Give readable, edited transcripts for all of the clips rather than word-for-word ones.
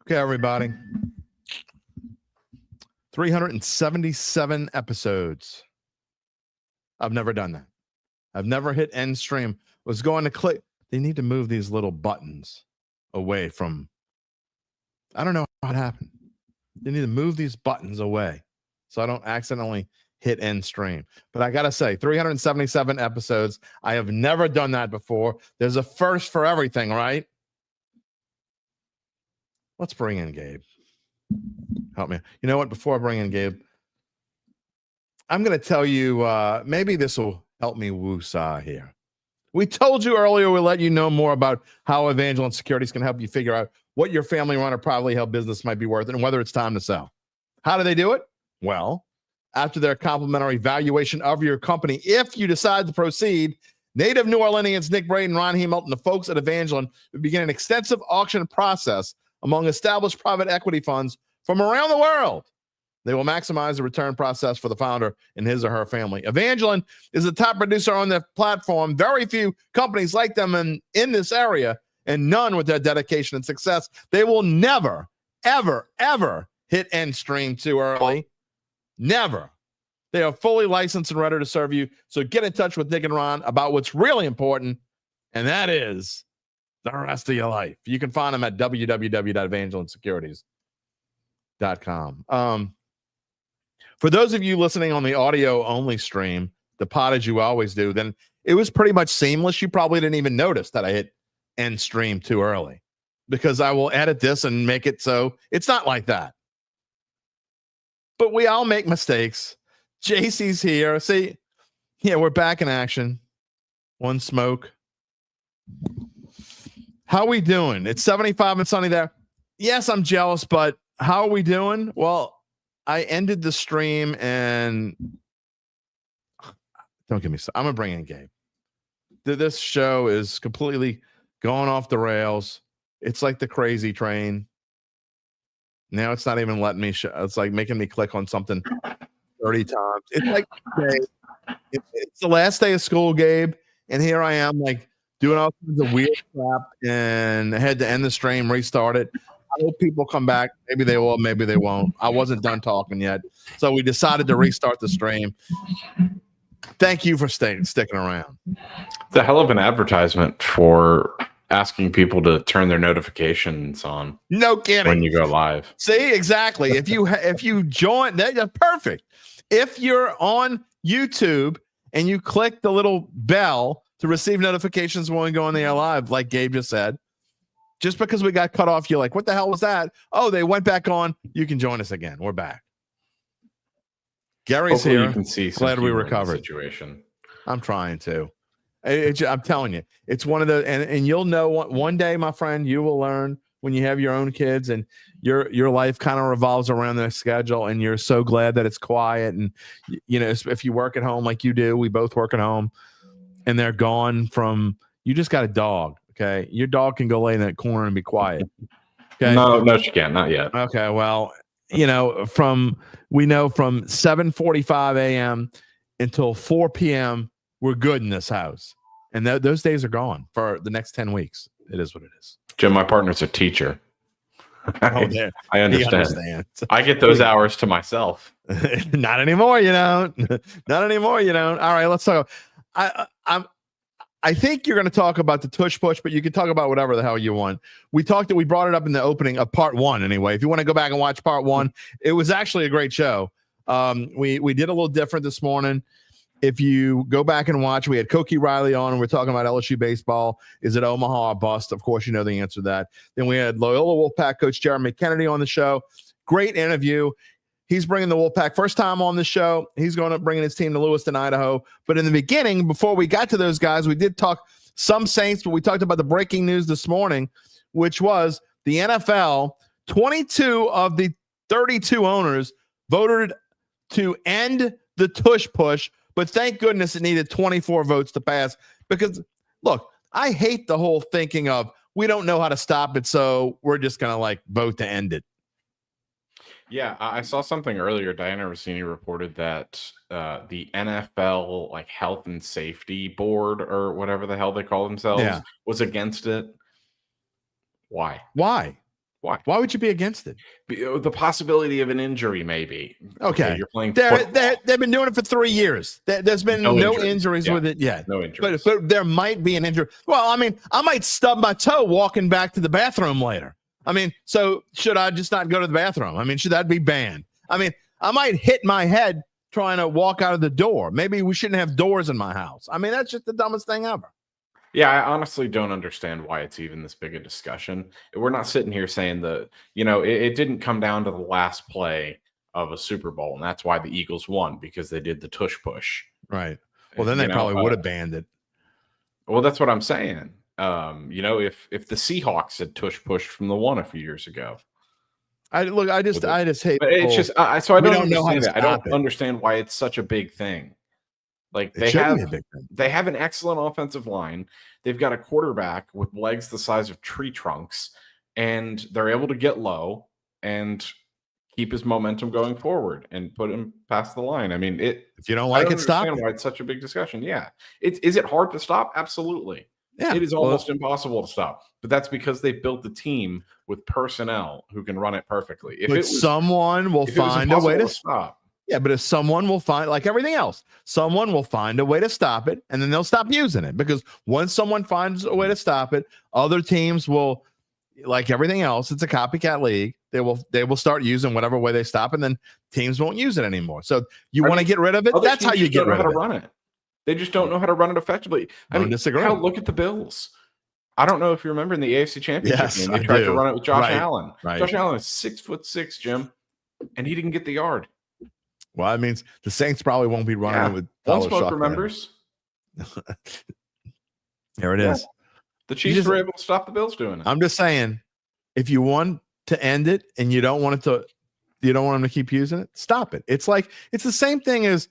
Okay, everybody. 377 episodes. I've never done that. I've never hit end stream. Was going to click. They need to move these little buttons away from. I don't know how it happened. They need to move these buttons away so I don't accidentally hit end stream. But I got to say, 377 episodes. I have never done that before. There's a first for everything, right? Let's bring in Gabe. Help me. You know what? Before I bring in Gabe, I'm going to tell you, maybe this will help me woosah here. We told you earlier we'll let you know more about how Evangeline Securities can help you figure out what your family-run or privately held business might be worth and whether it's time to sell. How do they do it? Well, after their complimentary valuation of your company, if you decide to proceed, native New Orleanians Nick Braden, Ron Hemelt, and the folks at Evangeline will begin an extensive auction process among established private equity funds from around the world. They will maximize the return process for the founder and his or her family. Evangeline is the top producer on their platform. Very few companies like them in this area, and none with their dedication and success. They will never, ever, ever hit end stream too early. Never. They are fully licensed and ready to serve you. So get in touch with Nick and Ron about what's really important, and that is the rest of your life. You can find them at www.evangelinesecurities.com. For those of you listening on the audio only stream, the pod as you always do, then it was pretty much seamless. You probably didn't even notice that I hit end stream too early because I will edit this and make it so it's not like that. But we all make mistakes. JC's here. See, yeah, we're back in action. One smoke. How we doing? It's 75 and sunny there. Yes, I'm jealous, but how are we doing? Well, I ended the stream and don't get me started. I'm going to bring in Gabe. This show is completely going off the rails. It's like the crazy train. Now it's not even letting me it's like making me click on something 30 times. It's like it's the last day of school, Gabe, and here I am like doing all kinds of weird crap and I had to end the stream, restart it. I hope people come back. Maybe they will, maybe they won't. I wasn't done talking yet. So we decided to restart the stream. Thank you for sticking around. It's a hell of an advertisement for asking people to turn their notifications on. No kidding. When you go live. See, exactly. If you join, that's perfect. If you're on YouTube and you click the little bell to receive notifications when we go on the air live, like Gabe just said, just because we got cut off, you're like, what the hell was that? Oh, they went back on. You can join us again. We're back. Gary's Hopefully here. You can see glad we recovered. Situation. I'm trying to. I'm telling you, it's one of the and you'll know one day, my friend, you will learn when you have your own kids and your life kind of revolves around their schedule, and you're so glad that it's quiet. And you know, if you work at home like you do, we both work at home, and they're gone from. You just got a dog. Okay, your dog can go lay in that corner and be quiet. Okay, no, she can't. Not yet. Okay, well, you know, we know from 7:45 a.m. until 4 p.m. we're good in this house, and those days are gone for the next 10 weeks. It is what it is. Jim, my partner's a teacher. I understand. I get those hours to myself. Not anymore, you don't. Not anymore, you don't. All right, let's talk. I think you're going to talk about the Tush Push, but you can talk about whatever the hell you want. We brought it up in the opening of part 1 anyway. If you want to go back and watch part 1, it was actually a great show. We did a little different this morning. If you go back and watch, we had Cokie Riley on, and we're talking about LSU baseball. Is it Omaha or bust? Of course, you know the answer to that. Then we had Loyola Wolfpack coach Jeremy Kennedy on the show. Great interview. He's bringing the Wolfpack first time on the show. He's going to bring his team to Lewiston, Idaho. But in the beginning, before we got to those guys, we did talk some Saints, but we talked about the breaking news this morning, which was the NFL, 22 of the 32 owners voted to end the Tush Push, but thank goodness it needed 24 votes to pass because, look, I hate the whole thinking of we don't know how to stop it, so we're just going to, like, vote to end it. Yeah, I saw something earlier. Diana Rossini reported that the NFL like health and safety board or whatever the hell they call themselves was against it. Why? Why? Why? Why would you be against it? The possibility of an injury, maybe. Okay, you're playing they've been doing it for 3 years. There's been no injuries with it yet. No injuries. But there might be an injury. Well, I mean, I might stub my toe walking back to the bathroom later. I mean, so should I just not go to the bathroom? I mean, should that be banned? I mean, I might hit my head trying to walk out of the door. Maybe we shouldn't have doors in my house. I mean, that's just the dumbest thing ever. Yeah, I honestly don't understand why it's even this big a discussion. We're not sitting here saying that, it didn't come down to the last play of a Super Bowl, and that's why the Eagles won, because they did the tush push. Right. Well, then they probably would have banned it. Well, that's what I'm saying. If the Seahawks had tush pushed from the one a few years ago. I just hate. But it's just so I don't know how to. I don't understand why it's such a big thing. Like they have an excellent offensive line. They've got a quarterback with legs the size of tree trunks, and they're able to get low and keep his momentum going forward and put him past the line. I mean, if you don't like it, stop it. Why it's such a big discussion? Yeah, is it hard to stop? Absolutely. Yeah, it is almost impossible to stop. But that's because they built the team with personnel who can run it perfectly. Someone will find a way to stop. Yeah, but if someone will find, like everything else, someone will find a way to stop it, and then they'll stop using it. Because once someone finds a way to stop it, other teams will, like everything else, it's a copycat league. They will start using whatever way they stop, and then teams won't use it anymore. So you want to get rid of it? That's how you get rid of it. Run it. They just don't know how to run it effectively. I mean, look at the Bills. I don't know if you remember in the AFC Championship game, they tried to run it with Josh Allen. Right. Josh Allen is 6'6", Jim, and he didn't get the yard. Well, that means the Saints probably won't be running it with One Smoke remembers. There it is. The Chiefs were able to stop the Bills doing it. I'm just saying, if you want to end it and you don't want them to keep using it, stop it. It's the same thing as,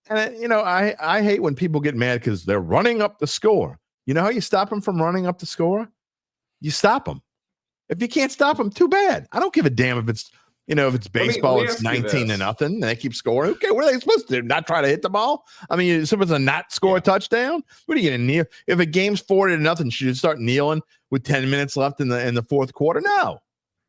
and I hate when people get mad because they're running up the score. You know how you stop them from running up the score? You stop them. If you can't stop them, too bad. I don't give a damn if it's baseball, it's 19-0, and they keep scoring. Okay, what are they supposed to do? Not try to hit the ball? I mean, you're supposed to not score a touchdown? What are you going to kneel? If a game's 40-0, should you start kneeling with 10 minutes left in the fourth quarter? No.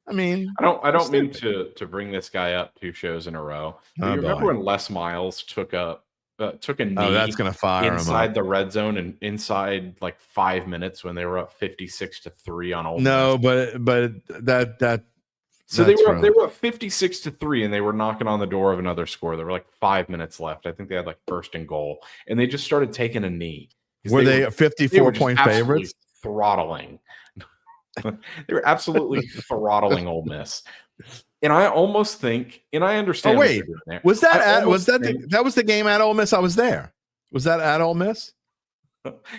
I mean, I don't mean to bring this guy up 2 shows in a row. You remember when Les Miles took a knee that's going to fire inside the red zone and inside like 5 minutes when they were up 56-3 on Ole Miss? No, but that. So they were up 56-3, and they were knocking on the door of another score. There were like 5 minutes left. I think they had like first and goal, and they just started taking a knee. Were they 54-point favorites? Throttling. They were absolutely throttling Ole Miss. And I almost think, and I understand. Oh wait, was that the game at Ole Miss? I was there. Was that at Ole Miss?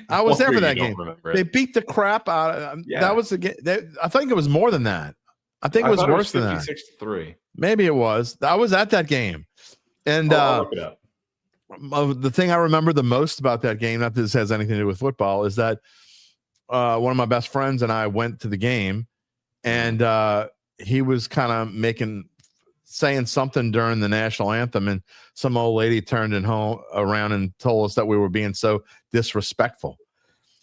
I was there for that game. They beat the crap out of. That was the game. I think it was more than that. I think it was worse than that. 56-3. Maybe it was. I was at that game. And look it up. The thing I remember the most about that game, not that this has anything to do with football, is that one of my best friends and I went to the game, and he was kind of saying something during the national anthem, and some old lady turned around and told us that we were being so disrespectful.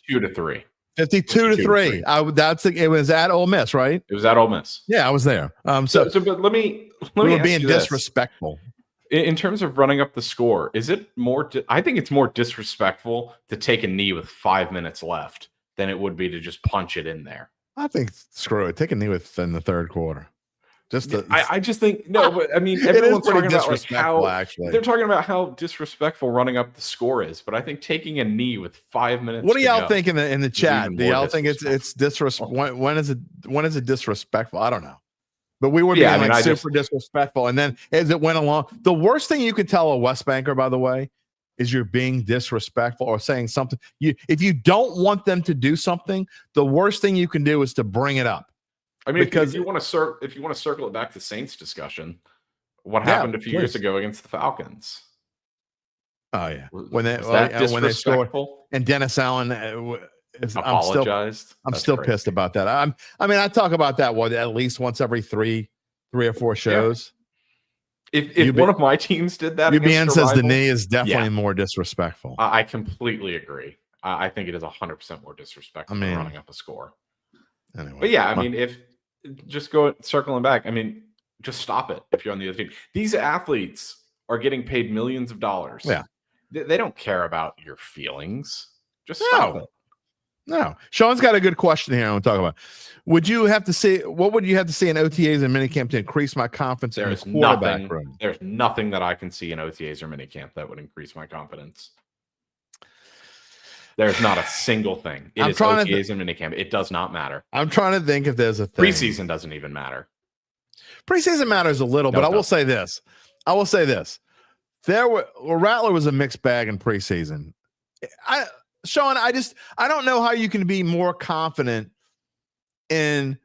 2-3. 52-3. It was at Ole Miss, right? It was at Ole Miss. Yeah, I was there. But let me we were being disrespectful. In terms of running up the score, is it more? I think it's more disrespectful to take a knee with 5 minutes left than it would be to just punch it in there. I think screw it. Take a knee in the third quarter. I just think no, but I mean, everyone's talking about how actually. They're talking about how disrespectful running up the score is, but I think taking a knee with 5 minutes. What do y'all think in the chat? Do y'all think it's disrespectful? When is it disrespectful? I don't know, but we were being super disrespectful, and then as it went along, the worst thing you could tell a West Banker, by the way, is you're being disrespectful or saying something. If you don't want them to do something, the worst thing you can do is to bring it up. I mean, if you want to circle it back to Saints discussion, what happened a few years ago against the Falcons? Oh yeah, when they scored, and Dennis Allen apologized. I'm still pissed about that. I talk about that at least once every three or four shows. Yeah. If one of my teams did that, UBN says the knee is definitely more disrespectful. I completely agree. I think it is 100% more disrespectful than running up a score. Anyway, but yeah, I mean, if just go circling back. I mean, just stop it if you're on the other team. These athletes are getting paid millions of dollars. Yeah. They don't care about your feelings. Just stop it. No. Sean's got a good question here I want to talk about. What would you have to see in OTAs and minicamp to increase my confidence in the quarterback room? There's nothing that I can see in OTAs or minicamp that would increase my confidence. There's not a single thing. It is OTAs and minicamp. It does not matter. I'm trying to think if there's a thing. Preseason doesn't even matter. Preseason matters a little, but I will say this. Rattler was a mixed bag in preseason. Sean, I don't know how you can be more confident in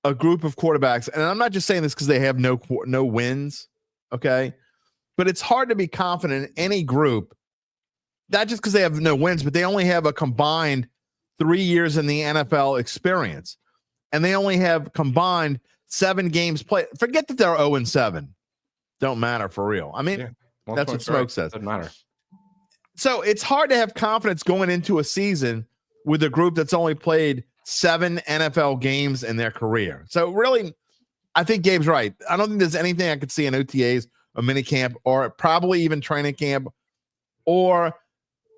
a group of quarterbacks. And I'm not just saying this because they have no wins. Okay. But it's hard to be confident in any group, not just because they have no wins, but they only have a combined 3 years in the NFL experience. And they only have combined 7 games played. Forget that they're 0-7. Don't matter for real. I mean, that's what Smoke says. Doesn't matter. So it's hard to have confidence going into a season with a group that's only played 7 NFL games in their career. So really, I think Gabe's right. I don't think there's anything I could see in OTAs or minicamp or probably even training camp, or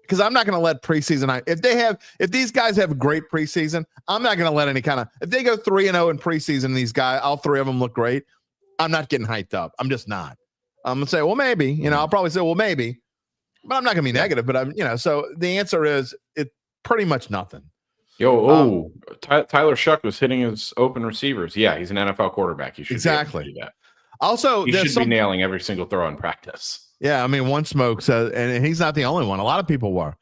because I'm not going to let preseason. If these guys have a great preseason, I'm not going to let any kind of, if they go 3-0 in preseason, these guys, all 3 of them look great, I'm not getting hyped up. I'm just not. I'm going to say, well, maybe, I'll probably say, well, maybe. But I'm not going to be negative, but so the answer is it's pretty much nothing. Tyler Shuck was hitting his open receivers. Yeah, he's an NFL quarterback. You should exactly do that. Also, he should be nailing every single throw in practice. Yeah, I mean, one Smoke says, and he's not the only one. A lot of people were.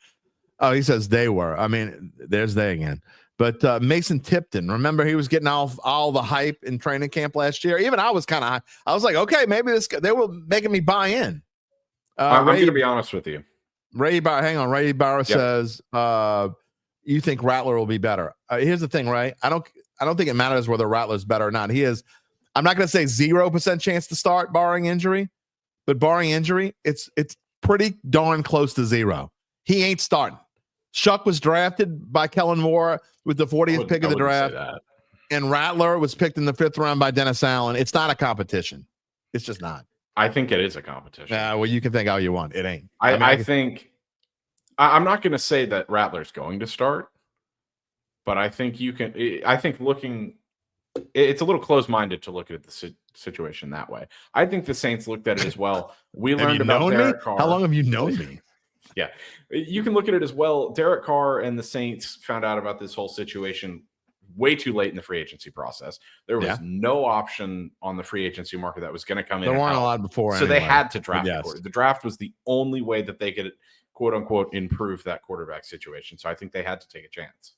Oh, he says they were. I mean, there's they again. But Mason Tipton, remember he was getting all the hype in training camp last year. Even I was kind of, I was like, okay, maybe they were making me buy in. I'm going to be honest with you. Ray Barrow says, you think Rattler will be better. Here's the thing, Ray. I don't think it matters whether Rattler's better or not. I'm not going to say 0% chance to start barring injury, but barring injury, it's pretty darn close to 0. He ain't starting. Shuck was drafted by Kellen Moore with the 40th pick of the draft, and Rattler was picked in the 5th round by Dennis Allen. It's not a competition. It's just not. I think it is a competition. Well, you can think all you want. It ain't. I think I'm not going to say that Rattler's going to start, but I think you can. I think it's a little close-minded to look at the situation that way. I think the Saints looked at it as well. We learned about Derek Carr. How long have you known me? Yeah, you can look at it as well. Derek Carr and the Saints found out about this whole situation way too late in the free agency process. There was no option on the free agency market that was going to come in. There weren't a lot before. So they had to draft a quarterback. The draft was the only way that they could, quote unquote, improve that quarterback situation. So I think they had to take a chance.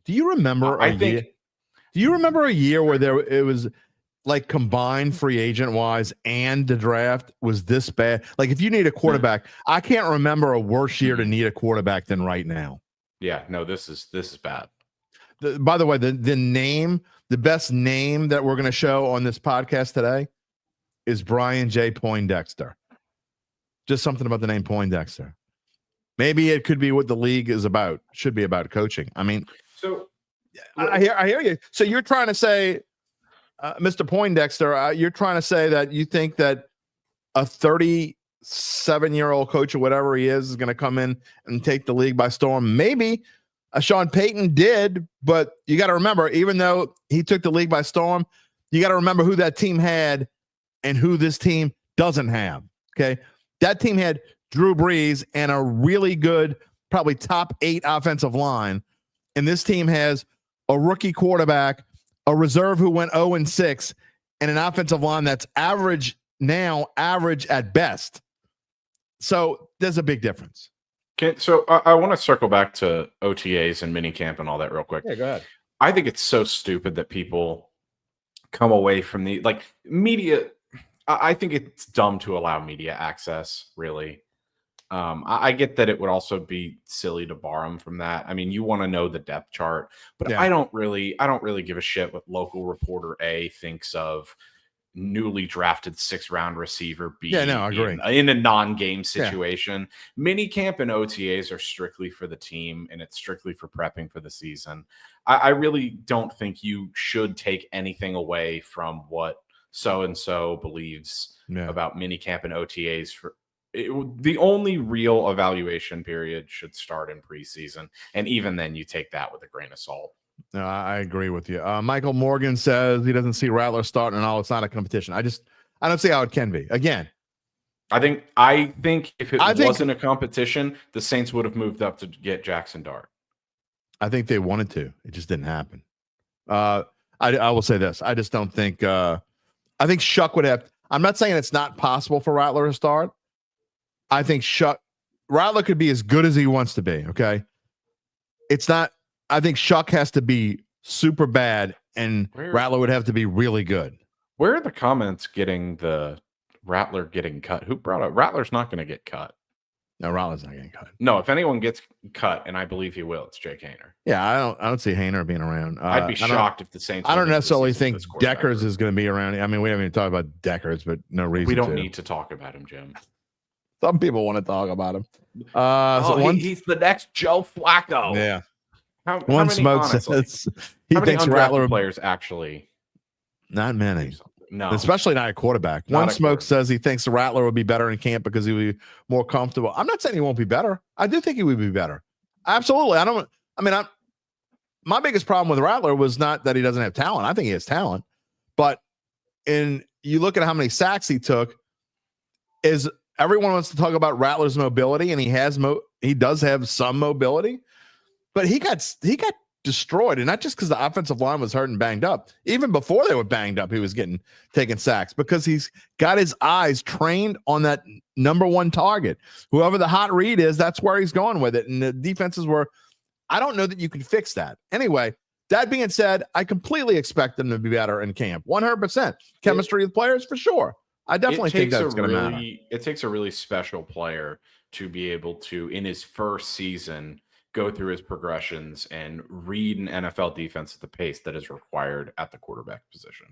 Do you remember Do you remember a year where it was like combined free agent wise and the draft was this bad? Like if you need a quarterback, I can't remember a worse year to need a quarterback than right now. Yeah, no, this is bad. By the way, the best name that we're going to show on this podcast today is Brian J. Poindexter. Just something about the name Poindexter. Maybe it could be what the league is about. Should be about coaching. I mean, so I hear you. So you're trying to say, Mr. Poindexter, you're trying to say that you think that a 37-year-old coach or whatever he is going to come in and take the league by storm. Maybe. Sean Payton did, but you got to remember, even though he took the league by storm, you got to remember who that team had and who this team doesn't have. Okay. That team had Drew Brees and a really good, probably top 8 offensive line. And this team has a rookie quarterback, a reserve who went 0-6, and an offensive line that's average at best. So there's a big difference. Okay, so I want to circle back to OTAs and minicamp and all that real quick. Yeah, go ahead. I think it's so stupid that people come away from the media. I think it's dumb to allow media access, really. I get that it would also be silly to bar them from that. I mean, you want to know the depth chart, but I don't really give a shit what local reporter A thinks of newly drafted 6th-round receiver be I agree. in a non-game situation. Yeah. Mini camp and OTAs are strictly for the team, and it's strictly for prepping for the season. I really don't think you should take anything away from what so-and-so believes about mini camp and OTAs. The only real evaluation period should start in preseason, and even then you take that with a grain of salt. No, I agree with you. Michael Morgan says he doesn't see Rattler starting and all. It's not a competition. I don't see how it can be. Again, I think if it wasn't a competition, the Saints would have moved up to get Jackson Dart. I think they wanted to. It just didn't happen. I will say this. I just don't think. I think Shuck would have. I'm not saying it's not possible for Rattler to start. I think Rattler could be as good as he wants to be. Okay, it's not. I think Shuck has to be super bad, and Rattler would have to be really good. Where are the comments getting the Rattler getting cut? Who brought up Rattler's not going to get cut? No, Rattler's not getting cut. No, if anyone gets cut, and I believe he will, it's Jake Haener. Yeah, I don't see Haener being around. I'd be shocked if the Saints. I don't necessarily think Deckers is going to be around. I mean, we haven't even talked about Deckers, but no reason. We don't need to talk about him, Jim. Some people want to talk about him. He's the next Joe Flacco. Yeah. How many thinks Rattler players actually? Not many. No, especially not a quarterback. One Smoke says he thinks the Rattler would be better in camp because he would be more comfortable. I'm not saying he won't be better. I do think he would be better. Absolutely. My biggest problem with Rattler was not that he doesn't have talent. I think he has talent, but you look at how many sacks he took. Is everyone wants to talk about Rattler's mobility, and he does have some mobility. But he got destroyed, and not just because the offensive line was hurt and banged up. Even before they were banged up, he was taking sacks because he's got his eyes trained on that number one target. Whoever the hot read is, that's where he's going with it. And the defenses I don't know that you can fix that. Anyway, that being said, I completely expect them to be better in camp. 100%. Chemistry with players, for sure. I definitely think that's going to matter. It takes a really special player to be able to, in his first season, go through his progressions and read an NFL defense at the pace that is required at the quarterback position.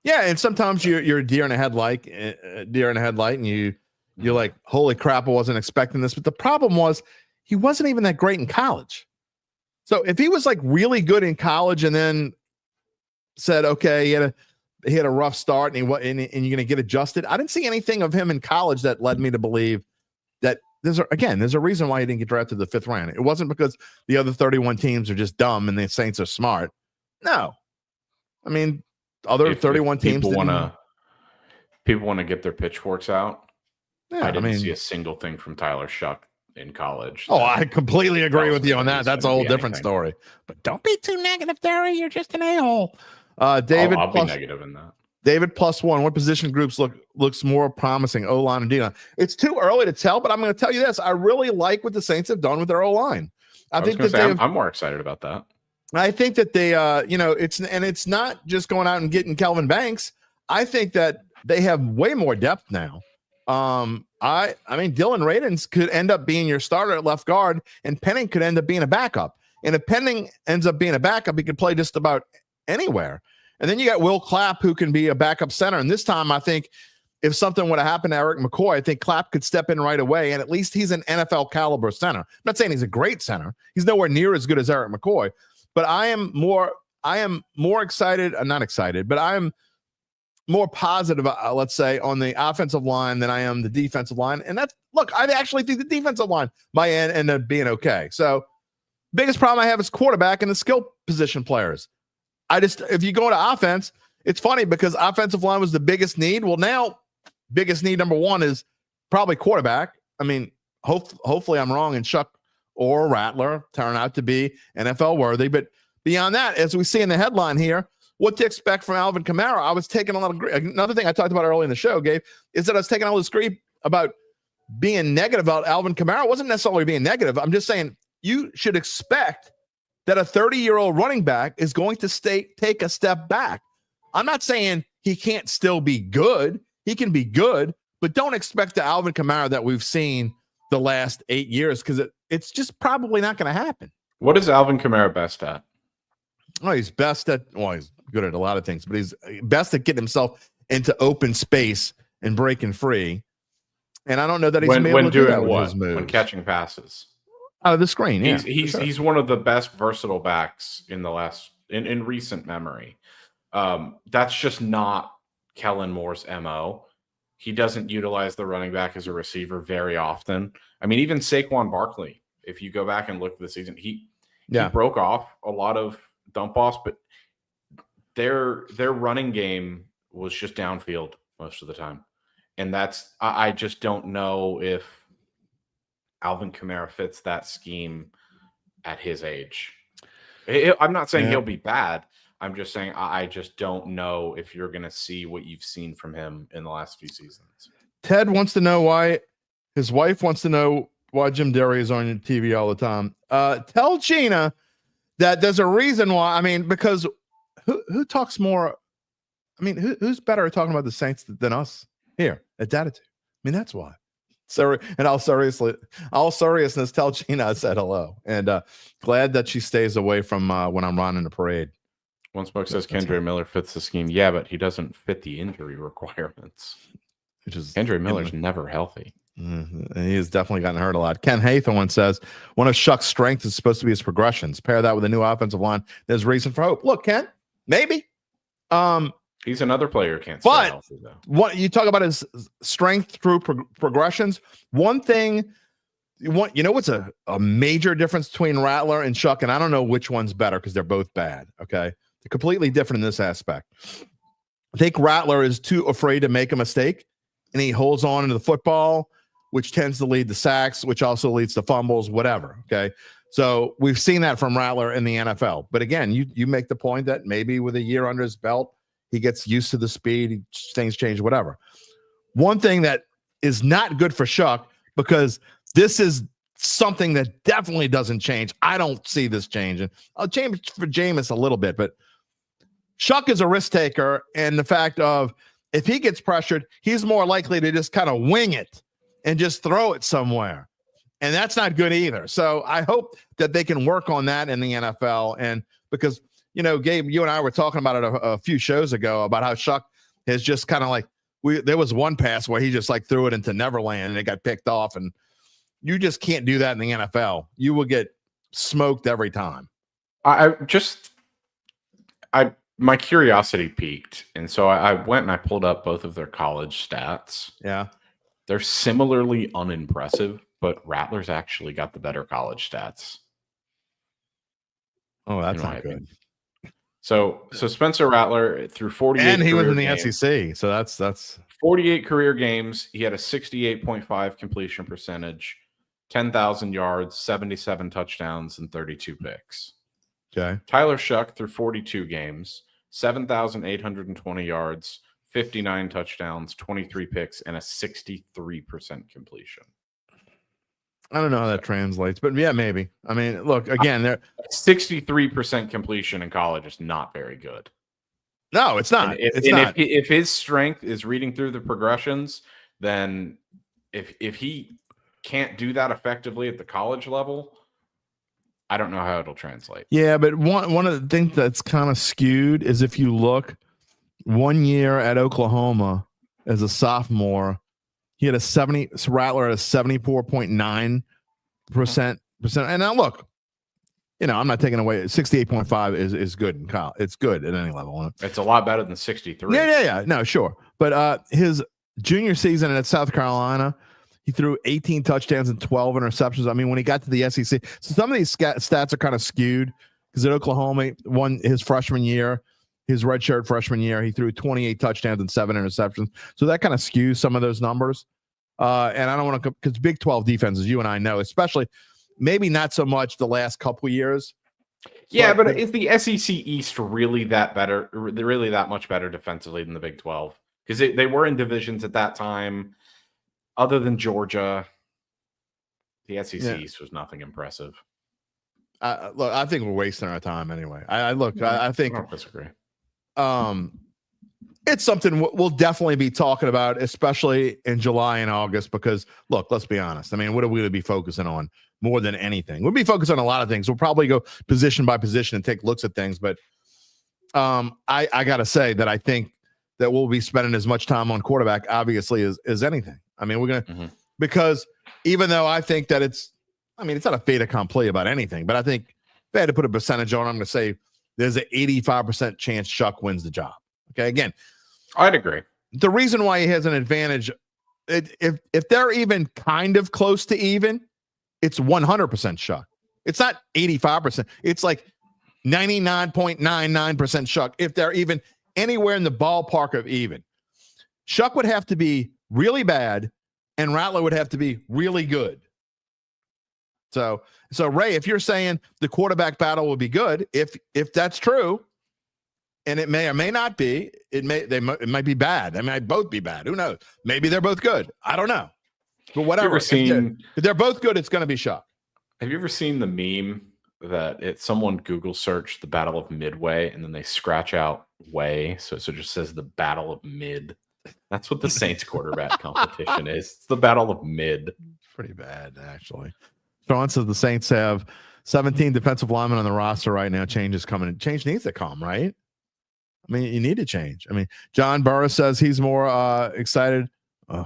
Yeah, and sometimes you're a deer in a headlight, and you're like, holy crap, I wasn't expecting this. But the problem was he wasn't even that great in college. So if he was like really good in college and then said, okay, he had a rough start and you're going to get adjusted. I didn't see anything of him in college that led me to believe that there's a reason why he didn't get drafted the 5th round. It wasn't because the other 31 teams are just dumb and the Saints are smart. No. I mean, other 31 teams. People want to get their pitchforks out. Yeah, I didn't see a single thing from Tyler Shuck in college. Oh, I completely agree with you on that. That's a whole different story. But don't be too negative, Derry. You're just an a-hole. David, I'll be negative in that. David +1. What position groups looks more promising? O-line and D-line. It's too early to tell, but I'm going to tell you this. I really like what the Saints have done with their O-line. I'm more excited about that. I think that they, it's not just going out and getting Kelvin Banks. I think that they have way more depth now. I mean, Dylan Radins could end up being your starter at left guard, and Penning could end up being a backup. And if Penning ends up being a backup, he could play just about anywhere. And then you got Will Clapp, who can be a backup center. And this time, I think if something would have happened to Eric McCoy, I think Clapp could step in right away. And at least he's an NFL caliber center. I'm not saying he's a great center. He's nowhere near as good as Eric McCoy. But I am more excited. I'm not excited, but I am more positive, let's say, on the offensive line than I am the defensive line. And I actually think the defensive line might end up being okay. So biggest problem I have is quarterback and the skill position players. If you go to offense, it's funny because offensive line was the biggest need. Well, now biggest need number one is probably quarterback. I mean, hopefully I'm wrong and Shuck or Rattler turn out to be NFL worthy. But beyond that, as we see in the headline here, what to expect from Alvin Kamara. I was taking a lot of grief. Another thing I talked about early in the show, Gabe, is that I was taking all this grief about being negative about Alvin Kamara. I wasn't necessarily being negative. I'm just saying you should expect that a 30-year-old running back is going to take a step back. I'm not saying he can't still be good. He can be good, but don't expect the Alvin Kamara that we've seen the last 8 years because it's just probably not going to happen. What is Alvin Kamara best at? Oh, he's good at a lot of things, but he's best at getting himself into open space and breaking free. And I don't know that he's been able to do that with his moves. When catching passes out of the screen. Yeah, he's one of the best versatile backs in recent memory. That's just not Kellen Moore's MO. He doesn't utilize the running back as a receiver very often. I mean, even Saquon Barkley, if you go back and look at the season, he broke off a lot of dump offs, but their running game was just downfield most of the time. And I just don't know if Alvin Kamara fits that scheme at his age. I'm not saying he'll be bad. I'm just saying I just don't know if you're going to see what you've seen from him in the last few seasons. Ted wants to know why his wife wants to know why Jim Derry is on your TV all the time. Tell Gina that there's a reason why. I mean, because who talks more? I mean, who's better at talking about the Saints than us here at Dattitude? I mean, that's why. So, and all seriousness, tell Gina I said hello, and glad that she stays away from when I'm running the parade. One Smoke says Kendre Miller fits the scheme. Yeah, but he doesn't fit the injury requirements. Kendre Miller's never healthy. Mm-hmm. And he has definitely gotten hurt a lot. Ken Haythorne says one of Shuck's strengths is supposed to be his progressions. Pair that with a new offensive line. There's reason for hope. Look, Ken, maybe. He's another player who can't stay healthy, though. What you talk about his strength through progressions. One thing what's a major difference between Rattler and Shuck, and I don't know which one's better because they're both bad. Okay. They're completely different in this aspect. I think Rattler is too afraid to make a mistake, and he holds on to the football, which tends to lead to sacks, which also leads to fumbles, whatever. Okay. So we've seen that from Rattler in the NFL. But again, you make the point that maybe with a year under his belt, he gets used to the speed, things change, whatever. One thing that is not good for Shuck, because this is something that definitely doesn't change. I don't see this changing. I'll change for Jameis a little bit, but Shuck is a risk taker, and the fact of if he gets pressured, he's more likely to just kind of wing it and just throw it somewhere. And that's not good either. So I hope that they can work on that in the NFL. And because, Gabe, you and I were talking about it a few shows ago about how Shuck has just kind of like, there was one pass where he just like threw it into Neverland and it got picked off. And you just can't do that in the NFL. You will get smoked every time. My curiosity piqued. And so I went and I pulled up both of their college stats. Yeah. They're similarly unimpressive, but Rattler's actually got the better college stats. Oh, that's not good. So Spencer Rattler through 48 and he was in the games, SEC. So that's 48 career games. He had a 68.5 completion percentage, 10,000 yards, 77 touchdowns, and 32 picks. Okay. Tyler Shuck through 42 games, 7,820 yards, 59 touchdowns, 23 picks, and a 63% completion. I don't know how that translates, but yeah, maybe. I mean, look, again, they're 63% completion in college is not very good. No, it's not. If his strength is reading through the progressions, then if he can't do that effectively at the college level, I don't know how it'll translate. Yeah, but one of the things that's kind of skewed is if you look 1 year at Oklahoma as a sophomore, he had Rattler had a 74.9%. And now look, I'm not taking away 68.5 is good in college. It's good at any level. It's a lot better than 63. Yeah. No, sure. But his junior season at South Carolina, he threw 18 touchdowns and 12 interceptions. I mean, when he got to the SEC, so some of these stats are kind of skewed because at Oklahoma, his freshman year, his redshirt freshman year, he threw 28 touchdowns and 7 interceptions. So that kind of skews some of those numbers. And I don't want to, because Big 12 defenses, you and I know, especially maybe not so much the last couple years. Yeah, but is the SEC East really that much better defensively than the Big 12? Because they were in divisions at that time. Other than Georgia, the SEC East was nothing impressive. Look, I think we're wasting our time anyway. I think I don't disagree. It's something we'll definitely be talking about, especially in July and August, because look, let's be honest. I mean, what are we going to be focusing on more than anything? We'll be focused on a lot of things. We'll probably go position by position and take looks at things. But I got to say that I think that we'll be spending as much time on quarterback, obviously, as anything. I mean, we're going to, because even though I think that it's not a fait accompli about anything, but I think if I had to put a percentage on, I'm going to say there's an 85% chance Chuck wins the job. Okay. Again, I'd agree. The reason why he has an advantage, if they're even kind of close to even, it's 100% Chuck. It's not 85%. It's like 99.99% Chuck. If they're even anywhere in the ballpark of even, Chuck would have to be really bad and Rattler would have to be really good. So Ray, if you're saying the quarterback battle will be good, if that's true, and it may or may not be, it might be bad. They might both be bad. Who knows? Maybe they're both good. I don't know. But whatever. If they're both good, it's going to be Chuck. Have you ever seen the meme that someone Google searched the Battle of Midway and then they scratch out way, so it just says the Battle of Mid? That's what the Saints quarterback competition is. It's the Battle of Mid. Pretty bad, actually. Sean says the Saints have 17 defensive linemen on the roster right now. Change is coming. Change needs to come, right? I mean, you need to change. I mean, John Burris says he's more excited. Oh,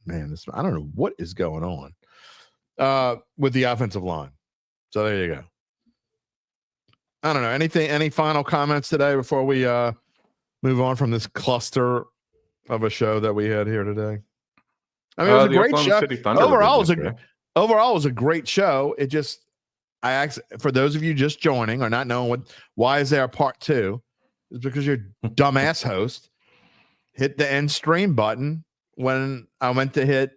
man, I don't know what is going on with the offensive line. So there you go. I don't know. Any final comments today before we move on from this cluster of a show that we had here today? I mean, it was a great show. Overall, it was a great show. It just, I asked, for those of you just joining or not knowing why is there a part two? It's because your dumbass host hit the end stream button when I went to hit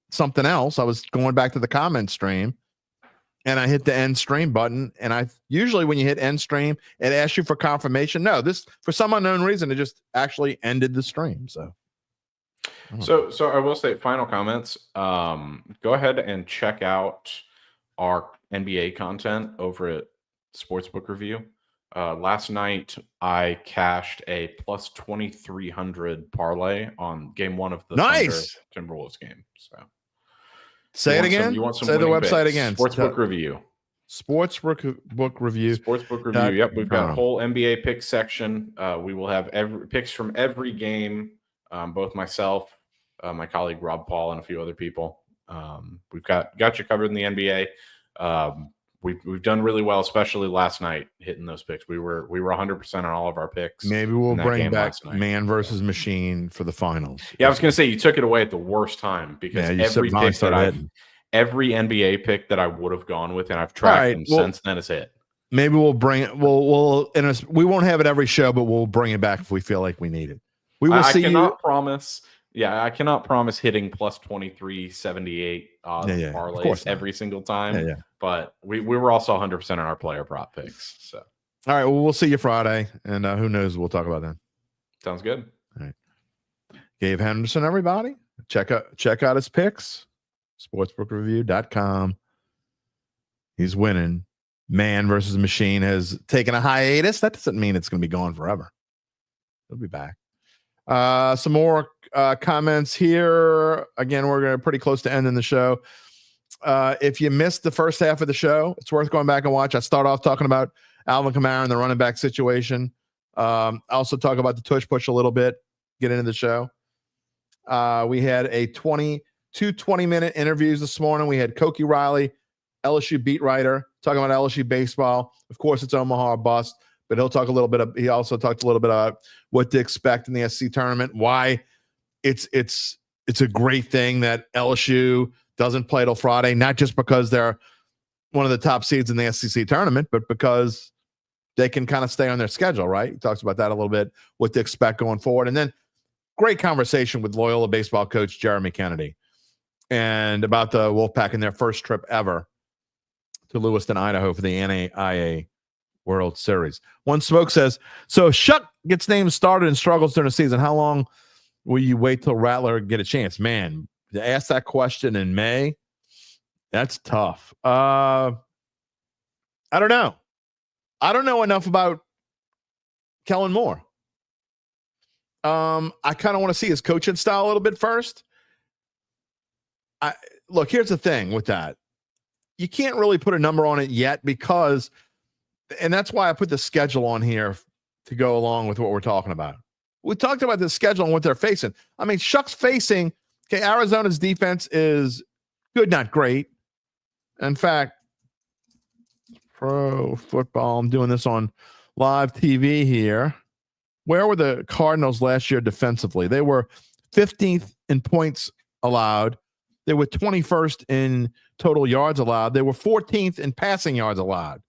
something else. I was going back to the comment stream and I hit the end stream button. And I usually, when you hit end stream, it asks you for confirmation. No, this, for some unknown reason, it just actually ended the stream. So I will say, final comments. Go ahead and check out our NBA content over at Sportsbook Review. Last night I cashed a plus 2,300 parlay on game one of the Timberwolves game. So say it again. Say the website again. Sportsbook Review. Sportsbook Review. Sportsbook Review. Yep, we've got a whole NBA pick section. We will have picks from every game. Both myself, my colleague Rob Paul, and a few other people. We've got you covered in the NBA. We've done really well, especially last night hitting those picks. We were 100% on all of our picks. Maybe we'll bring back man versus machine for the finals. Yeah, I was going to say you took it away at the worst time because every NBA pick that I would have gone with, and I've tracked them since then, is hit. Maybe we'll bring it. We won't have it every show, but we'll bring it back if we feel like we need it. We will see. I cannot promise hitting plus 2378 parlays every single time. But we were also 100% on our player prop picks. So all right, well, we'll see you Friday, and who knows? We'll talk about that. Sounds good. All right, Gabe Henderson, everybody, check out his picks. Sportsbookreview.com. He's winning. Man versus machine has taken a hiatus. That doesn't mean it's going to be gone forever. He'll be back. Some more comments here. Again, we're pretty close to ending the show. If you missed the first half of the show, it's worth going back and watch. I start off talking about Alvin Kamara and the running back situation. I also talk about the Tush Push a little bit, get into the show. We had two 20-minute interviews this morning. We had Koki Riley, LSU beat writer, talking about LSU baseball. Of course, it's Omaha or bust, but he also talked a little bit about what to expect in the SEC tournament, why it's a great thing that LSU doesn't play till Friday, not just because they're one of the top seeds in the SEC tournament, but because they can kind of stay on their schedule, right? He talks about that a little bit, what to expect going forward. And then great conversation with Loyola baseball coach Jeremy Kennedy and about the Wolfpack in their first trip ever to Lewiston, Idaho for the NAIA World Series. One Smoke says, so if Shuck gets named started and struggles during the season, how long will you wait till Rattler get a chance? Man, to ask that question in May, that's tough. I don't know. I don't know enough about Kellen Moore. I kind of want to see his coaching style a little bit first. Look, here's the thing with that. You can't really put a number on it yet because, and that's why I put the schedule on here to go along with what we're talking about. We talked about the schedule and what they're facing. I mean, Shuck's facing, okay, Arizona's defense is good, not great. In fact, pro football, I'm doing this on live TV here. Where were the Cardinals last year defensively? They were 15th in points allowed. They were 21st in total yards allowed. They were 14th in passing yards allowed.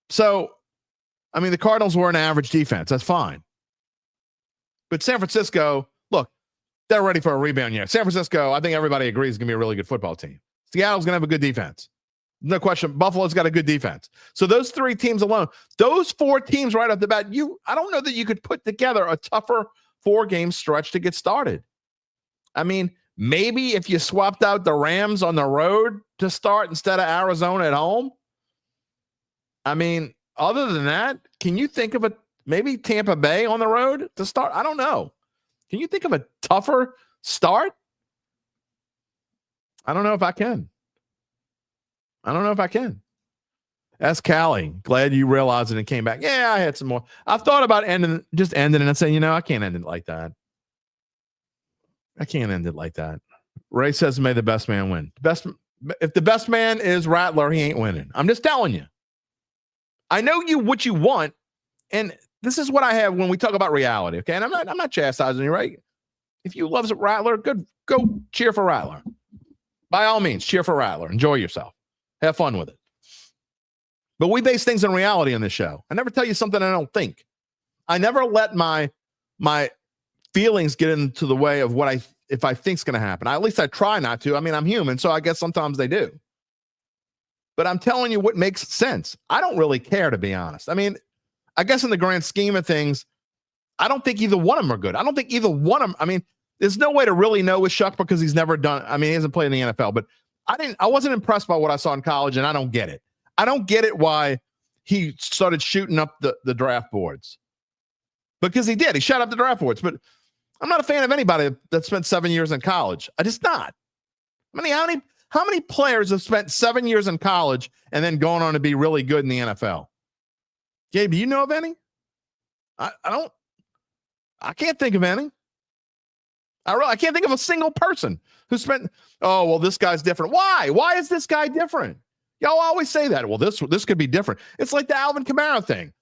So, I mean, the Cardinals were an average defense. That's fine. But San Francisco, look, they're ready for a rebound year. San Francisco, I think everybody agrees, is going to be a really good football team. Seattle's going to have a good defense. No question. Buffalo's got a good defense. So those three teams alone, those four teams right off the bat, I don't know that you could put together a tougher 4-game stretch to get started. I mean, maybe if you swapped out the Rams on the road to start instead of Arizona at home. I mean, other than that, can you think of maybe Tampa Bay on the road to start? I don't know. Can you think of a tougher start? I don't know if I can. That's Callie. Glad you realized it and came back. Yeah, I had some more. I've thought about ending it and saying, I can't end it like that. I can't end it like that. Ray says, may the best man win. If the best man is Rattler, he ain't winning. I'm just telling you. I know what you want, and this is what I have when we talk about reality, okay? And I'm not chastising you, right? If you love Rattler, good, go cheer for Rattler. By all means, cheer for Rattler. Enjoy yourself. Have fun with it. But we base things on reality on this show. I never tell you something I don't think. I never let my feelings get into the way of if I think's going to happen. At least I try not to. I mean, I'm human, so I guess sometimes they do. But I'm telling you what makes sense. I don't really care, to be honest. I mean, I guess in the grand scheme of things, I don't think either one of them are good. I don't think either one of them. I mean, there's no way to really know with Shuck because he's never done. I mean, he hasn't played in the NFL, but I wasn't impressed by what I saw in college, and I don't get it. I don't get it why he started shooting up the draft boards. Because he did. He shot up the draft boards. But I'm not a fan of anybody that spent 7 years in college. I just not. I mean, how many players have spent 7 years in college and then gone on to be really good in the NFL? Gabe, do you know of any? I can't think of any. I can't think of a single person who spent, this guy's different. Why? Why is this guy different? Y'all always say that. Well, this could be different. It's like the Alvin Kamara thing.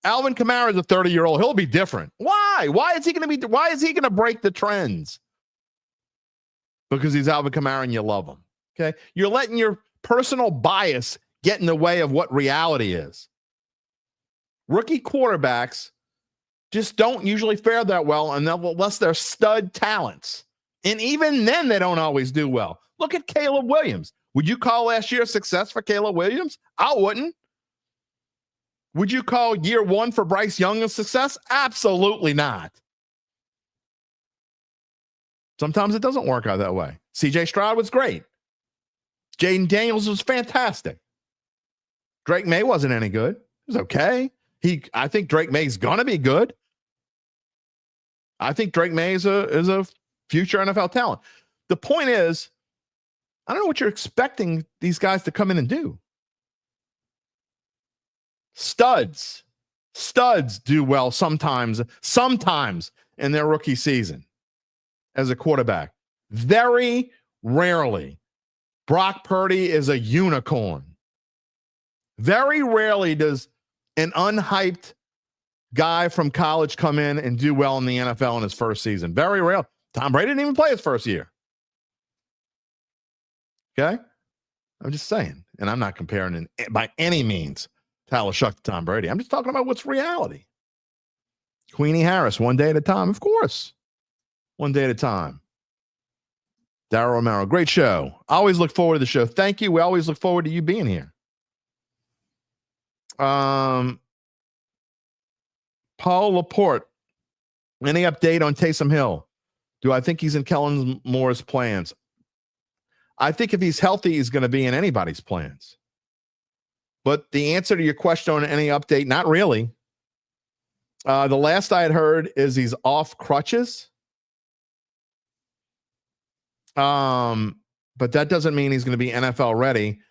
Alvin Kamara is a 30-year-old. He'll be different. Why? Why is he going to break the trends? Because he's Alvin Kamara and you love him. Okay? You're letting your personal bias get in the way of what reality is. Rookie quarterbacks just don't usually fare that well unless they're stud talents. And even then, they don't always do well. Look at Caleb Williams. Would you call last year a success for Caleb Williams? I wouldn't. Would you call year one for Bryce Young a success? Absolutely not. Sometimes it doesn't work out that way. CJ Stroud was great. Jaden Daniels was fantastic. Drake May wasn't any good. It was okay. I think Drake May's gonna be good. I think Drake May is a future NFL talent. The point is, I don't know what you're expecting these guys to come in and do. Studs do well sometimes in their rookie season as a quarterback. Very rarely. Brock Purdy is a unicorn. Very rarely does an unhyped guy from college come in and do well in the NFL in his first season. Very rare. Tom Brady didn't even play his first year. Okay? I'm just saying. And I'm not comparing by any means Tyler Shuck to Tom Brady. I'm just talking about what's reality. Queenie Harris, one day at a time. Of course. One day at a time. Daryl Romero, great show. I always look forward to the show. Thank you. We always look forward to you being here. Paul Laporte, any update on Taysom Hill? Do I think he's in Kellen Moore's plans? I think if he's healthy, he's going to be in anybody's plans. But the answer to your question on any update, not really. The last I had heard is he's off crutches. But that doesn't mean he's going to be NFL ready.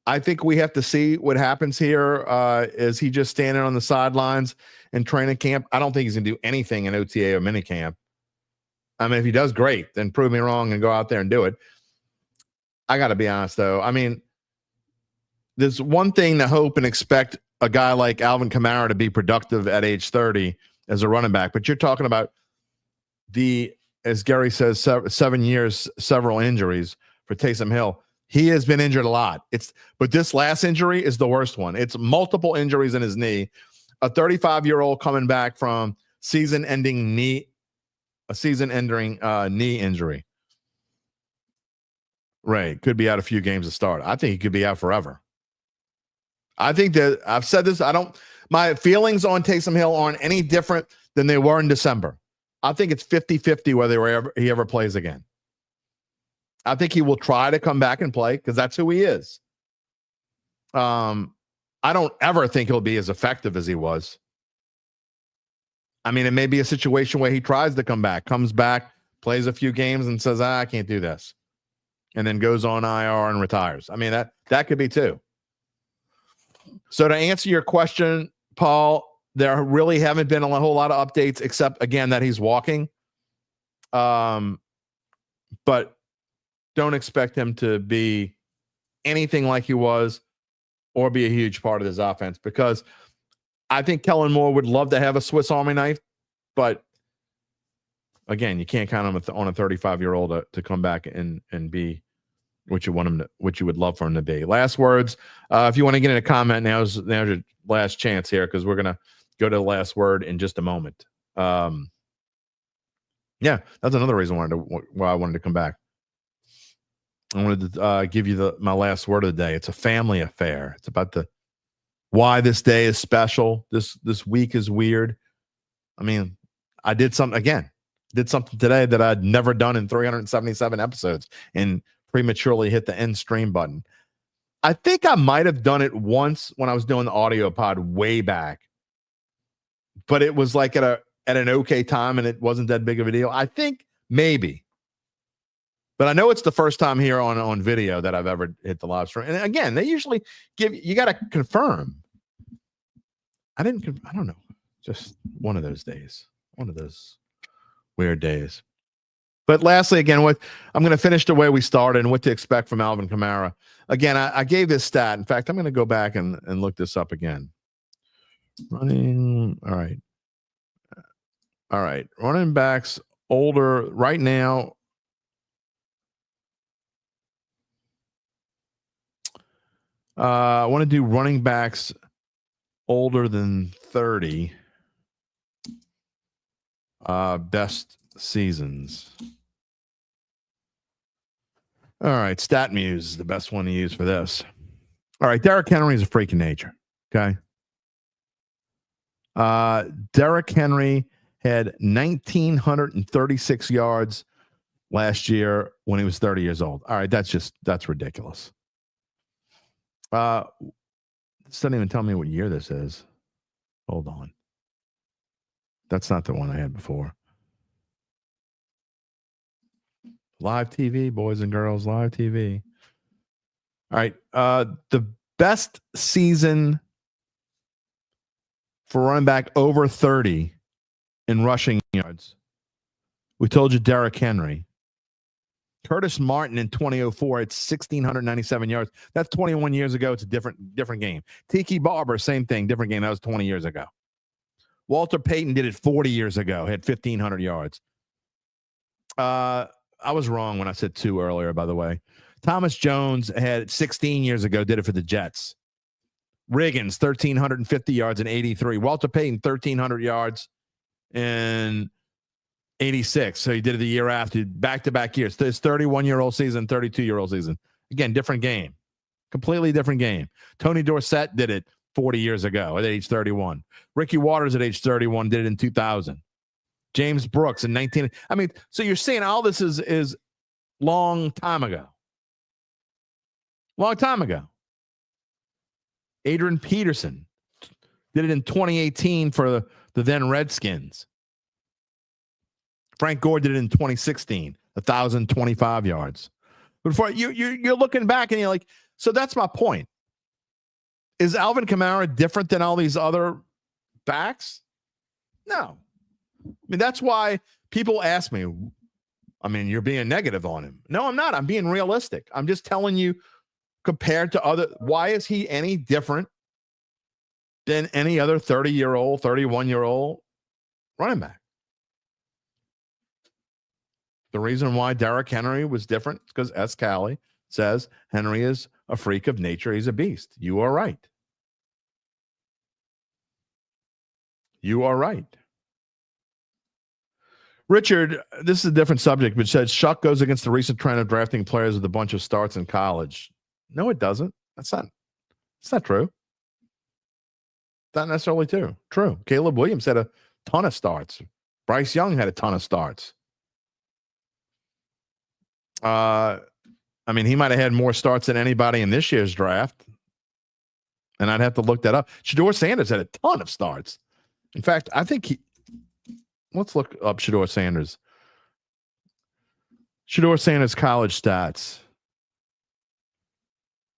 I think we have to see what happens here. Is he just standing on the sidelines in training camp? I don't think he's going to do anything in OTA or minicamp. I mean, if he does, great. Then prove me wrong and go out there and do it. I got to be honest, though. I mean, there's one thing to hope and expect a guy like Alvin Kamara to be productive at age 30 as a running back. But you're talking about as Gary says, 7 years, several injuries for Taysom Hill. He has been injured a lot. But this last injury is the worst one. It's multiple injuries in his knee. A 35-year-old coming back from season-ending knee injury. Right. Could be out a few games to start. I think he could be out forever. I think that I've said this. My feelings on Taysom Hill aren't any different than they were in December. I think it's 50-50 whether he ever plays again. I think he will try to come back and play because that's who he is. I don't ever think he'll be as effective as he was. I mean, it may be a situation where he tries to come back, comes back, plays a few games and says, I can't do this. And then goes on IR and retires. I mean, that could be too. So to answer your question, Paul, there really haven't been a whole lot of updates except, again, that he's walking. But don't expect him to be anything like he was or be a huge part of this offense because I think Kellen Moore would love to have a Swiss Army knife, but again, you can't count on a 35-year-old to come back and be what you would love for him to be. Last words. If you want to get in a comment, now's your last chance here because we're gonna go to the last word in just a moment. Yeah, that's another reason why I wanted to come back. I wanted to give you my last word of the day. It's a family affair. It's about why this day is special. This week is weird. I mean, I did something today that I'd never done in 377 episodes and prematurely hit the end stream button. I think I might have done it once when I was doing the audio pod way back, but it was like at an okay time and it wasn't that big of a deal. I think maybe. But I know it's the first time here on video that I've ever hit the live stream. And again, they usually you got to confirm. I don't know. Just one of those days. One of those weird days. But lastly, again, I'm going to finish the way we started and what to expect from Alvin Kamara. Again, I gave this stat. In fact, I'm going to go back and look this up again. Running. All right. Running backs older right now. I want to do running backs older than 30. Best seasons. All right. StatMuse is the best one to use for this. All right. Derrick Henry is a freak of nature. Okay. Derrick Henry had 1,936 yards last year when he was 30 years old. All right. That's ridiculous. This doesn't even tell me what year this is. Hold on. That's not the one I had before. Live TV, boys and girls, live TV. All right. The best season for running back over 30 in rushing yards. We told you Derrick Henry. Curtis Martin in 2004 at 1,697 yards. That's 21 years ago. It's a different game. Tiki Barber, same thing, different game. That was 20 years ago. Walter Payton did it 40 years ago, had 1,500 yards. I was wrong when I said 2 earlier, by the way. Thomas Jones had 16 years ago, did it for the Jets. Riggins, 1,350 yards in 83. Walter Payton, 1,300 yards in 86. So he did it the year after, back-to-back years. His 31-year-old season, 32-year-old season. Again, different game. Completely different game. Tony Dorsett did it 40 years ago at age 31. Ricky Waters at age 31 did it in 2000. James Brooks in 19. I mean, so you're saying all this is long time ago. Long time ago. Adrian Peterson did it in 2018 for the then Redskins. Frank Gore did it in 2016, 1,025 yards. Before you're looking back and you're like, so that's my point. Is Alvin Kamara different than all these other backs? No. I mean, that's why people ask me, I mean, you're being negative on him. No, I'm not. I'm being realistic. I'm just telling you, compared to other, why is he any different than any other 30-year-old, 31-year-old running back? The reason why Derrick Henry was different is because S. Callie says Henry is a freak of nature. He's a beast. You are right. You are right. Richard, this is a different subject, but said Shuck goes against the recent trend of drafting players with a bunch of starts in college. No, it doesn't. It's not true. Not necessarily true. Caleb Williams had a ton of starts. Bryce Young had a ton of starts. I mean, he might have had more starts than anybody in this year's draft. And I'd have to look that up. Shedeur Sanders had a ton of starts. In fact, I think let's look up Shedeur Sanders. Shedeur Sanders college stats.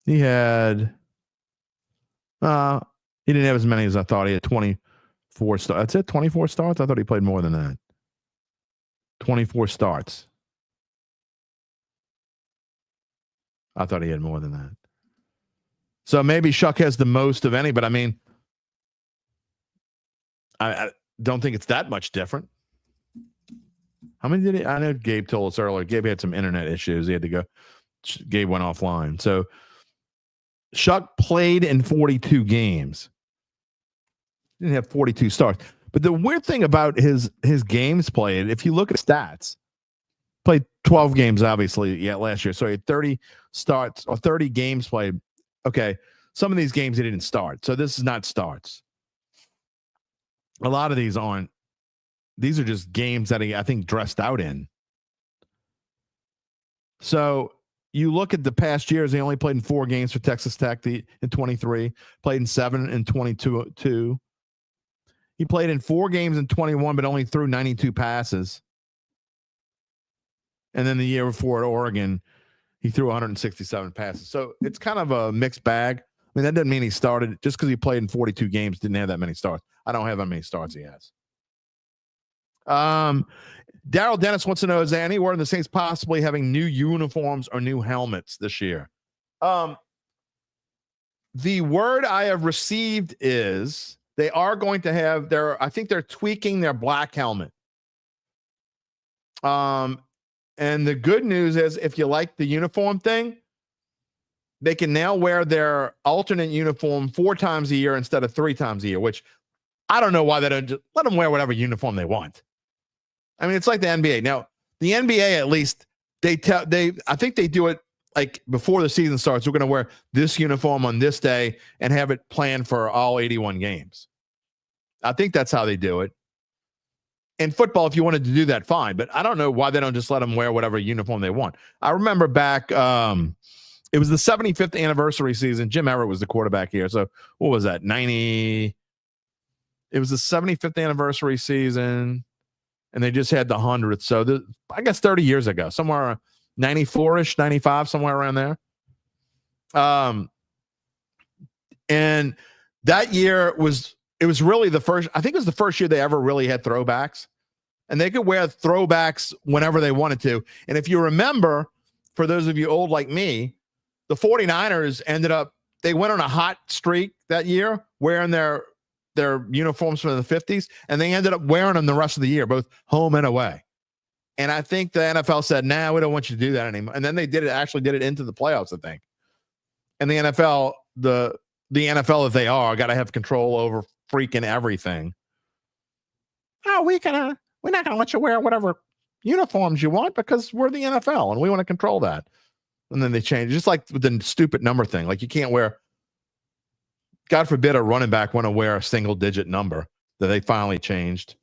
He had, he didn't have as many as I thought. He had 24 starts. That's it, 24 starts? I thought he played more than that. 24 starts. I thought he had more than that. So maybe Shuck has the most of any, but I mean, I don't think it's that much different. How many did he? I know Gabe told us earlier. Gabe had some internet issues. He had to go. Gabe went offline. So Shuck played in 42 games. Didn't have 42 starts. But the weird thing about his games played, if you look at stats, played 12 games, obviously, last year. So he had 30 starts or 30 games played. Okay, some of these games he didn't start. So this is not starts. A lot of these aren't. These are just games that he, I think, dressed out in. So you look at the past years, he only played in 4 games for Texas Tech in 23, played in 7 in 22. He played in 4 games in 21, but only threw 92 passes. And then the year before at Oregon, he threw 167 passes. So it's kind of a mixed bag. I mean, that doesn't mean he started. Just because he played in 42 games, didn't have that many starts. I don't have how many starts he has. Daryl Dennis wants to know, is there any word in the Saints possibly having new uniforms or new helmets this year? The word I have received is they are going to have I think they're tweaking their black helmet. And the good news is, if you like the uniform thing, they can now wear their alternate uniform 4 times a year instead of 3 times a year, which I don't know why they don't just let them wear whatever uniform they want. I mean, it's like the NBA. Now, the NBA, at least, I think they do it like before the season starts. We're going to wear this uniform on this day and have it planned for all 81 games. I think that's how they do it. In football, if you wanted to do that, fine. But I don't know why they don't just let them wear whatever uniform they want. I remember back, it was the 75th anniversary season. Jim Everett was the quarterback here. So what was that? 90. It was the 75th anniversary season, and they just had the 100th. So I guess 30 years ago, somewhere 94-ish, 95, somewhere around there. And that year it was really the first, I think it was the first year they ever really had throwbacks, and they could wear throwbacks whenever they wanted to. And if you remember, for those of you old like me, the 49ers they went on a hot streak that year wearing their uniforms from the 50s, and they ended up wearing them the rest of the year, both home and away. And I think the NFL said, nah, we don't want you to do that anymore. And then they actually did it into the playoffs, I think. And the NFL, the NFL that they are, got to have control over freaking everything. Oh, we're not going to let you wear whatever uniforms you want because we're the NFL and we want to control that. And then they changed, just like with the stupid number thing. Like, you can't wear, God forbid, a running back want to wear a single digit number that they finally changed.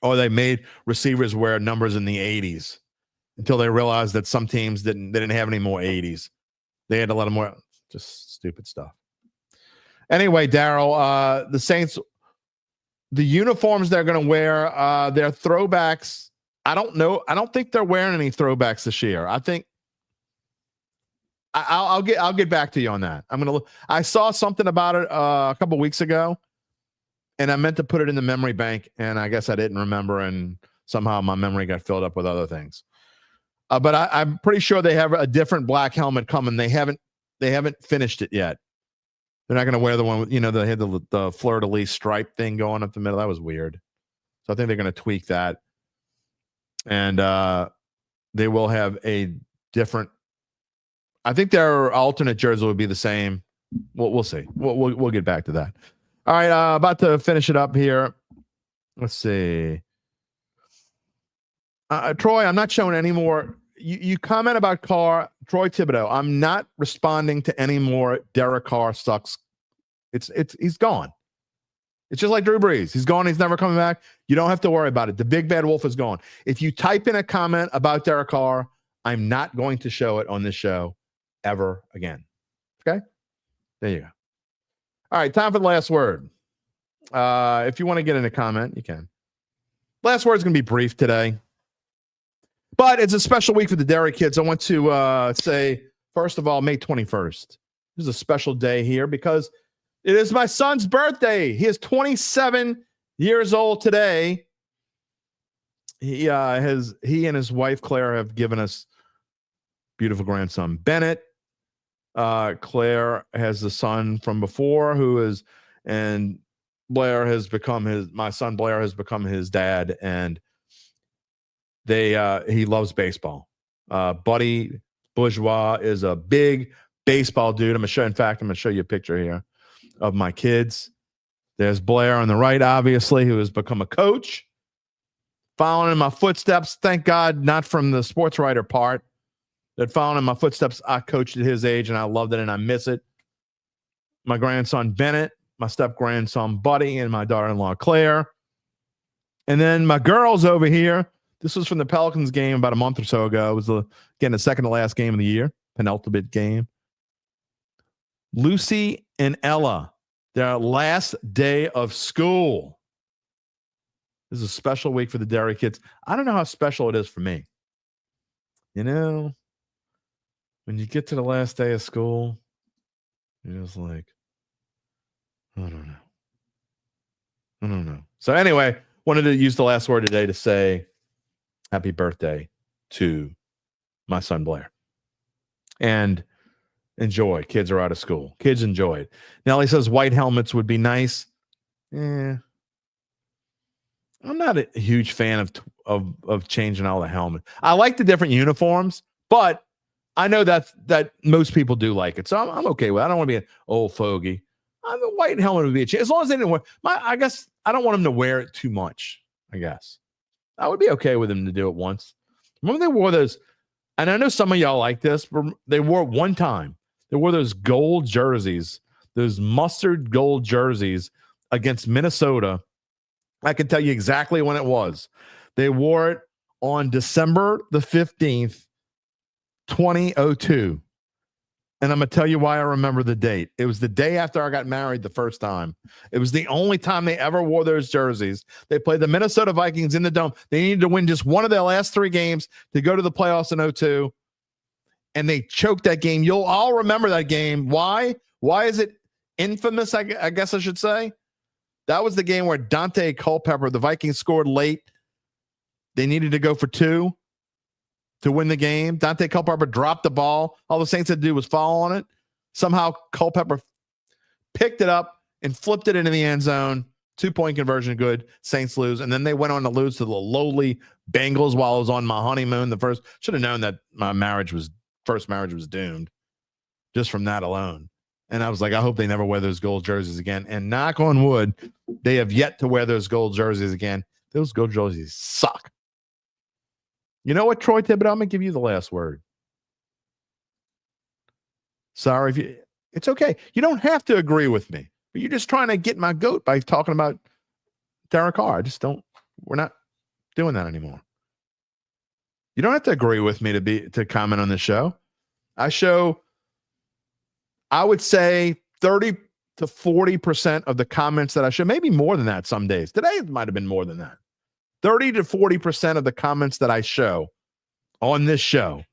Or they made receivers wear numbers in the 80s until they realized that some teams didn't have any more 80s. They had to let them wear, just stupid stuff. Anyway, Daryl, the Saints, the uniforms they're going to wear, their throwbacks, I don't know. I don't think they're wearing any throwbacks this year. I think I'll get back to you on that. I'm gonna look. I saw something about it a couple weeks ago, and I meant to put it in the memory bank, and I guess I didn't remember, and somehow my memory got filled up with other things. But I'm pretty sure they have a different black helmet coming. They haven't finished it yet. They're not going to wear the one with, they had the fleur-de-lis stripe thing going up the middle. That was weird. So I think they're going to tweak that. And they will have a different. I think their alternate jersey will be the same. We'll see. We'll get back to that. All right, about to finish it up here. Let's see. Troy, I'm not showing any more. You comment about Troy Thibodeau. I'm not responding to any more Derek Carr sucks. He's gone. It's just like Drew Brees. He's gone. He's never coming back. You don't have to worry about it. The big bad wolf is gone. If you type in a comment about Derek Carr, I'm not going to show it on this show ever again. Okay? There you go. All right, time for the last word. If you want to get in a comment, you can. Last word is going to be brief today. But it's a special week for the Derry kids. I want to say, first of all, May 21st. This is a special day here because it is my son's birthday. He is 27 years old today. He and his wife, Claire, have given us beautiful grandson, Bennett. Claire has the son from before and Blair has become my son Blair has become his dad, and he loves baseball. Buddy Bourgeois is a big baseball dude. I'm going to show you a picture here of my kids. There's Blair on the right, obviously, who has become a coach, following in my footsteps. Thank God, not from the sports writer part, that following in my footsteps. I coached at his age, and I loved it, and I miss it. My grandson, Bennett, my step-grandson, Buddy, and my daughter-in-law, Claire. And then my girls over here. This was from the Pelicans game about a month or so ago. It was, the second to last game of the year, penultimate game. Lucy and Ella, their last day of school. This is a special week for the Derry kids. I don't know how special it is for me. When you get to the last day of school, you're just like, I don't know. So anyway, wanted to use the last word today to say happy birthday to my son Blair. And enjoy. Kids are out of school. Kids enjoy it. Nelly says white helmets would be nice. I'm not a huge fan of changing all the helmets. I like the different uniforms, but I know that most people do like it. So I'm okay with it. I don't want to be an old fogey. The white helmet would be a change. As long as they didn't wear I guess I don't want them to wear it too much, I guess. I would be okay with them to do it once. Remember they wore those, and I know some of y'all like this, but they wore it one time. They wore those gold jerseys, those mustard gold jerseys against Minnesota. I can tell you exactly when it was. They wore it on December the 15th, 2002. And I'm going to tell you why I remember the date. It was the day after I got married the first time. It was the only time they ever wore those jerseys. They played the Minnesota Vikings in the Dome. They needed to win just one of their last 3 games to go to the playoffs in 2002. And they choked that game. You'll all remember that game. Why? Why is it infamous, I guess I should say? That was the game where Dante Culpepper, the Vikings scored late. They needed to go for 2 to win the game. Dante Culpepper dropped the ball. All the Saints had to do was fall on it. Somehow Culpepper picked it up and flipped it into the end zone. 2-point conversion, good. Saints lose. And then they went on to lose to the lowly Bengals while I was on my honeymoon. Should have known that my first marriage was doomed just from that alone. And I was like, I hope they never wear those gold jerseys again. And knock on wood, they have yet to wear those gold jerseys again. Those gold jerseys suck. You know what, Troy Thibodeau? I'm going to give you the last word. Sorry it's okay. You don't have to agree with me, but you're just trying to get my goat by talking about Derek Carr. We're not doing that anymore. You don't have to agree with me to comment on the show. I would say 30 to 40% of the comments that I show, maybe more than that some days. Today it might have been more than that. 30 to 40% of the comments that I show on this show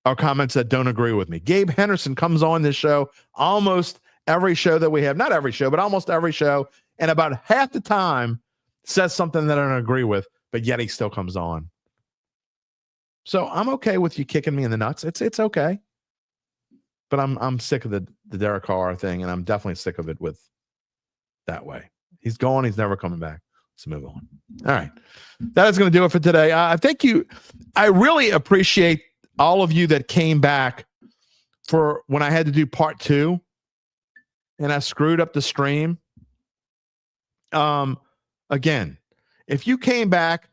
are comments that don't agree with me. Gabe Henderson comes on this show almost every show that we have. Not every show, but almost every show. And about half the time says something that I don't agree with, but yet he still comes on. So I'm okay with you kicking me in the nuts. It's okay. But I'm sick of the Derek Carr thing, and I'm definitely sick of it with that way. He's gone. He's never coming back. Let's move on. All right. That is going to do it for today. I really appreciate all of you that came back for when I had to do part 2 and I screwed up the stream. Again, if you came back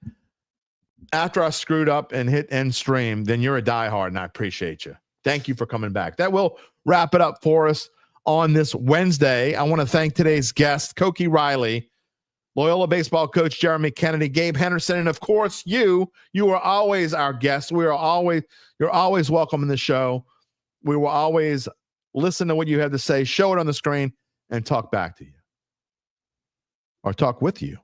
after I screwed up and hit end stream, then you're a diehard, and I appreciate you. Thank you for coming back. That will wrap it up for us on this Wednesday. I want to thank today's guest, Cokie Riley, Loyola baseball coach Jeremy Kennedy, Gabe Henderson, and of course you are always our guest. You're always welcome in the show. We will always listen to what you have to say, show it on the screen, and talk back to you. Or talk with you.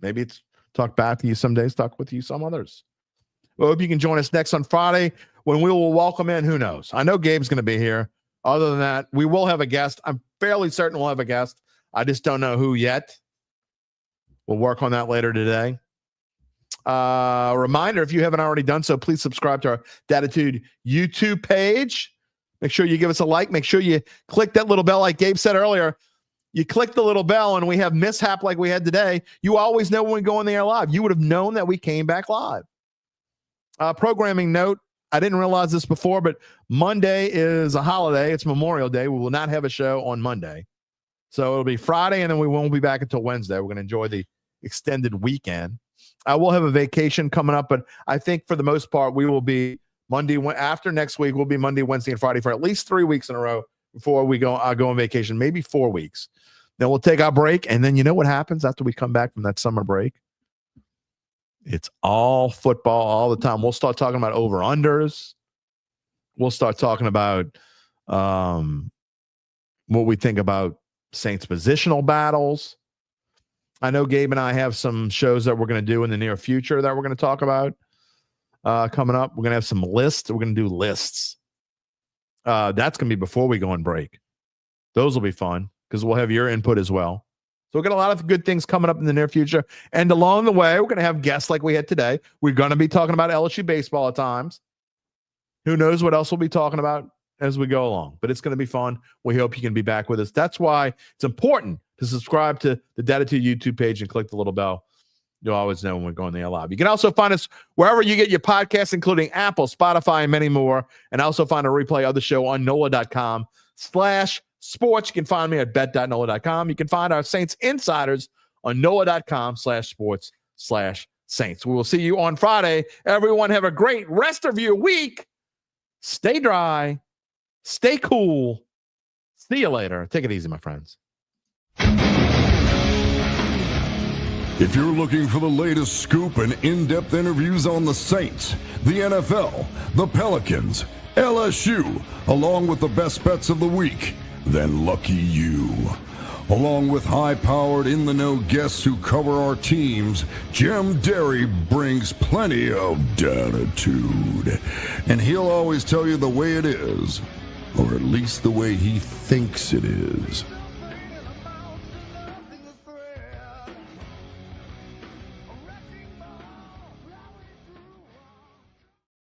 Maybe it's talk back to you some days, talk with you some others. Well, hope you can join us next on Friday when we will welcome in, who knows? I know Gabe's going to be here. Other than that, we will have a guest. I'm fairly certain we'll have a guest. I just don't know who yet. We'll work on that later today. Reminder, if you haven't already done so, please subscribe to our Dattitude YouTube page. Make sure you give us a like. Make sure you click that little bell like Gabe said earlier. You click the little bell and we have mishap like we had today. You always know when we go on the air live. You would have known that we came back live. Programming note, I didn't realize this before, but Monday is a holiday. It's Memorial Day. We will not have a show on Monday. So it'll be Friday, and then we won't be back until Wednesday. We're going to enjoy the extended weekend. I will have a vacation coming up, but I think for the most part, we will be Monday. After next week, we'll be Monday, Wednesday, and Friday for at least 3 weeks in a row before we go on vacation, maybe 4 weeks. Then we'll take our break, and then you know what happens after we come back from that summer break? It's all football all the time. We'll start talking about over-unders. We'll start talking about what we think about Saints positional battles. I know Gabe and I have some shows that we're going to do in the near future that we're going to talk about coming up. We're going to have some lists. We're going to do lists. That's going to be before we go on break. Those will be fun because we'll have your input as well. So we've got a lot of good things coming up in the near future. And along the way, we're going to have guests like we had today. We're going to be talking about LSU baseball at times. Who knows what else we'll be talking about as we go along. But it's going to be fun. We hope you can be back with us. That's why it's important to subscribe to the Dattitude YouTube page and click the little bell. You'll always know when we're going there live. You can also find us wherever you get your podcasts, including Apple, Spotify, and many more. And also find a replay of the show on NOLA.com/sports. You can find me at bet.nola.com. You can find our Saints insiders on NOLA.com/sports/Saints. We will see you on Friday. Everyone have a great rest of your week. Stay dry. Stay cool. See you later. Take it easy, my friends. If you're looking for the latest scoop and in-depth interviews on the Saints, the NFL, the Pelicans, LSU, along with the best bets of the week, then lucky you. Along with high-powered, in-the-know guests who cover our teams, Jim Derry brings plenty of Dattitude. And he'll always tell you the way it is, or at least the way he thinks it is.